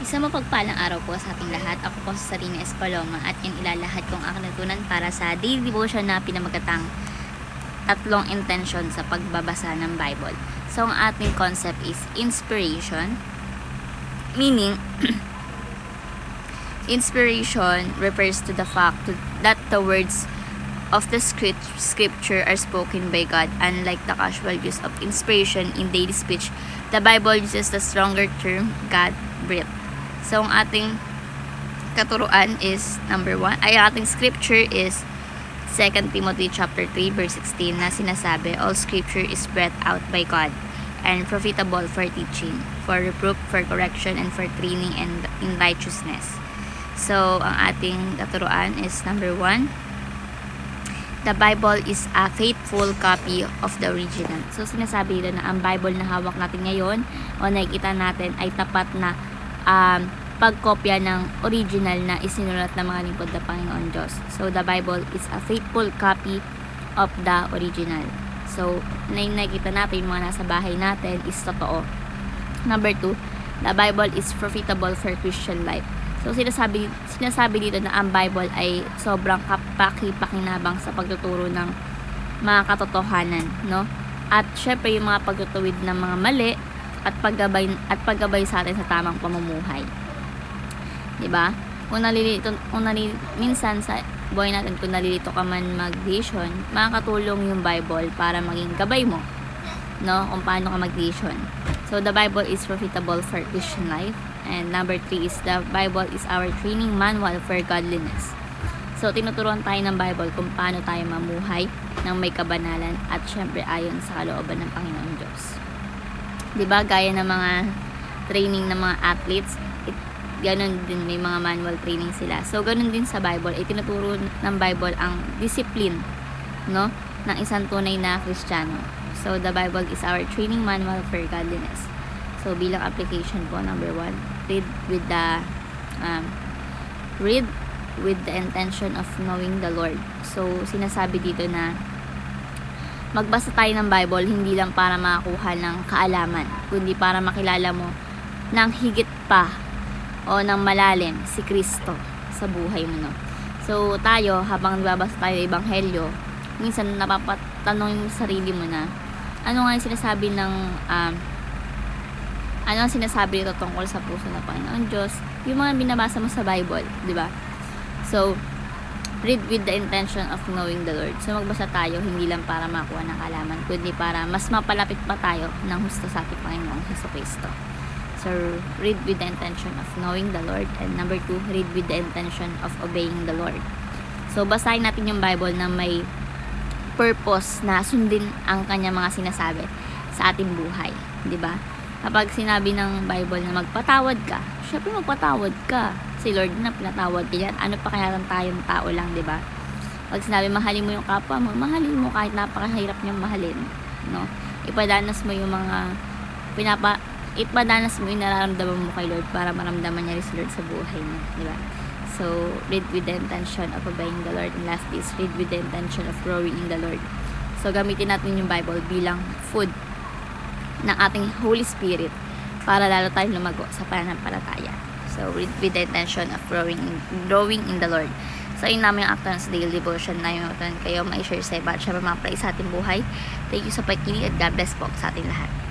Isang mapagpalang araw po sa ating lahat. Ako po si Sarina Espaloma at yan ilalahad kong aking natutunan para sa daily devotion na pinamagatang tatlong intention sa pagbabasa ng Bible. So, ang ating concept is inspiration. Meaning, inspiration refers to the fact that the words of the scripture are spoken by God. Unlike the casual use of inspiration in daily speech, the Bible uses the stronger term, God-breathed. So, ang ating katuruan is, number 1, ay ating scripture is 2 Timothy chapter 3 verse 16 na sinasabi, all scripture is breathed out by God and profitable for teaching, for reproof, for correction, and for training in righteousness. So, ang ating katuruan is number 1, the Bible is a faithful copy of the original. So, sinasabi nila na ang Bible na hawak natin ngayon o nakikita natin ay tapat na pagkopya ng original na isinulat ng mga lingkod ng Panginoon Diyos. So, the Bible is a faithful copy of the original. So, nakikita natin yung mga nasa bahay natin is totoo. Number 2, the Bible is profitable for Christian life. So, sinasabi dito na ang Bible ay sobrang kapaki-pakinabang sa pagtuturo ng mga katotohanan, no? At syempre yung mga pagtutuwid ng mga mali at paggabay sa atin sa tamang pamumuhay. 'Di ba? Minsan sa buhay natin kung nalilito ka man mag-decision, makakatulong yung Bible para maging gabay mo, no? Kung paano ka mag-decision. So, the Bible is profitable for Christian life. And number 3 is the Bible is our training manual for godliness. So, tinuturuan tayo ng Bible kung paano tayo mamuhay ng may kabanalan at syempre ayon sa kalooban ng Panginoon Diyos. 'Di ba? Gaya ng mga training ng mga athletes, ganun din, may mga manual training sila. So, ganun din sa Bible, tinuturo ng Bible ang discipline, no, ng isang tunay na Kristiyano. So, the Bible is our training manual for godliness. So, bilang application po, number 1, read with the intention of knowing the Lord. So, sinasabi dito na magbasa tayo ng Bible hindi lang para makakuha ng kaalaman, kundi para makilala mo ng higit pa o ng malalim si Kristo sa buhay mo, no? So, tayo, habang nagbabasa tayo ng Ebanghelyo, minsan napapatanong yung sarili mo na, ano nga yung sinasabi ng ano ang sinasabi nito tungkol sa puso ng Panginoon Diyos, yung mga binabasa mo sa Bible, di ba? So, read with the intention of knowing the Lord. So, magbasa tayo hindi lang para makuha ng kaalaman, kundi para mas mapalapit pa tayo ng husto sa ating Panginoong Jesucristo. So, read with the intention of knowing the Lord. And number 2, read with the intention of obeying the Lord. So, basahin natin yung Bible na may purpose na sundin ang kanyang mga sinasabi sa ating buhay, di ba? Kapag sinabi ng Bible na magpatawad ka, syempre magpatawad ka. Si Lord na pinatawad ka yan. Ano pa kaya tayong tao lang, di ba? Pag sinabi mahalin mo yung kapwa mo, mahalin mo kahit napakahirap niyang mahalin, no? Ipadanas mo yung mga ipadanas mo yung nararamdaman mo kay Lord para maramdaman niya rin si Lord sa buhay mo, di ba? So, read with the intention of obeying the Lord. And last is, read with the intention of growing in the Lord. So, gamitin natin yung Bible bilang food ng ating Holy Spirit para lalo tayong lumago sa pananampalataya. So, read with the intention of growing in the Lord. So, yun namin yung after sa daily devotion na yung kayo may share sa iba at syempre mga play sa ating buhay. Thank you sa pakikinig at God bless po sa ating lahat.